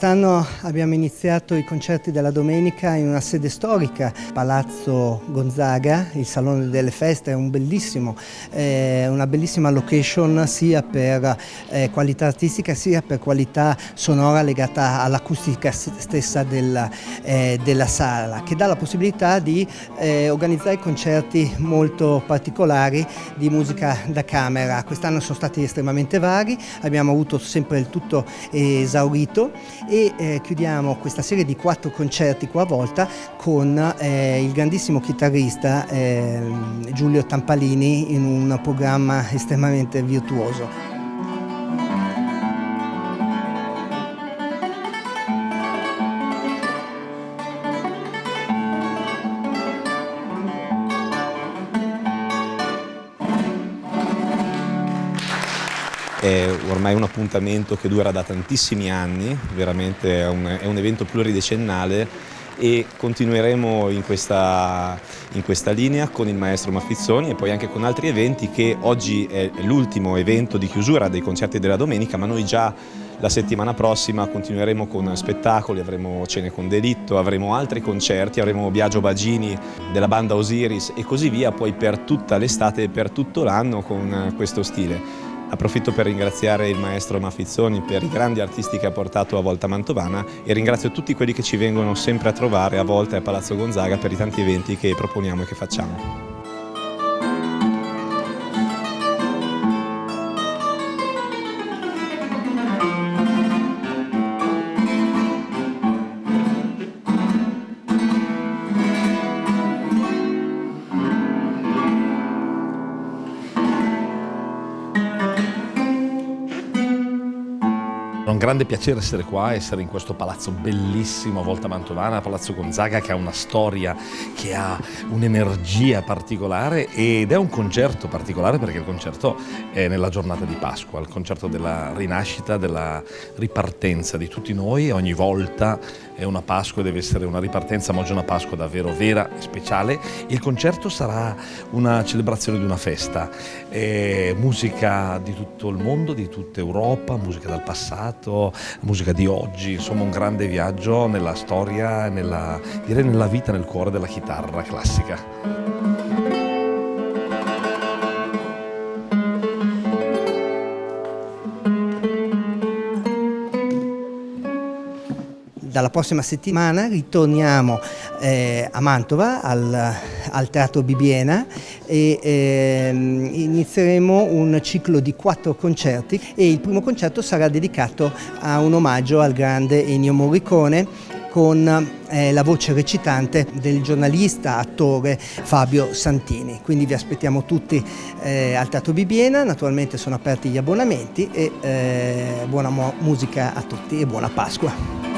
Quest'anno abbiamo iniziato i concerti della domenica in una sede storica, Palazzo Gonzaga, il Salone delle Feste, è una bellissima location sia per qualità artistica sia per qualità sonora legata all'acustica stessa della sala, che dà la possibilità di organizzare concerti molto particolari di musica da camera. Quest'anno sono stati estremamente vari, abbiamo avuto sempre il tutto esaurito e chiudiamo questa serie di 4 concerti qua a volta con il grandissimo chitarrista Giulio Tampalini in un programma estremamente virtuoso. È ormai un appuntamento che dura da tantissimi anni, veramente è un evento pluridecennale e continueremo in questa linea con il maestro Maffizzoni e poi anche con altri eventi, che oggi è l'ultimo evento di chiusura dei concerti della domenica, ma noi già la settimana prossima continueremo con spettacoli, avremo Cene con Delitto, avremo altri concerti, avremo Biagio Bagini della banda Osiris e così via, poi per tutta l'estate e per tutto l'anno con questo stile. Approfitto per ringraziare il maestro Maffizzoni per i grandi artisti che ha portato a Volta Mantovana e ringrazio tutti quelli che ci vengono sempre a trovare a Volta e a Palazzo Gonzaga per i tanti eventi che proponiamo e che facciamo. È un grande piacere essere qua, essere in questo palazzo bellissimo a Volta Mantovana, Palazzo Gonzaga, che ha una storia, che ha un'energia particolare ed è un concerto particolare perché il concerto è nella giornata di Pasqua, il concerto della rinascita, della ripartenza di tutti noi. Ogni volta è una Pasqua, deve essere una ripartenza, ma oggi è una Pasqua davvero vera e speciale. Il concerto sarà una celebrazione di una festa, musica di tutto il mondo, di tutta Europa, musica dal passato, musica di oggi, insomma un grande viaggio nella storia, direi nella vita, nel cuore della chitarra classica. Dalla prossima settimana ritorniamo a Mantova al Teatro Bibbiena e inizieremo un ciclo di 4 concerti e il primo concerto sarà dedicato a un omaggio al grande Ennio Morricone con la voce recitante del giornalista, attore Fabio Santini. Quindi vi aspettiamo tutti al Teatro Bibbiena, naturalmente sono aperti gli abbonamenti e buona musica a tutti e buona Pasqua.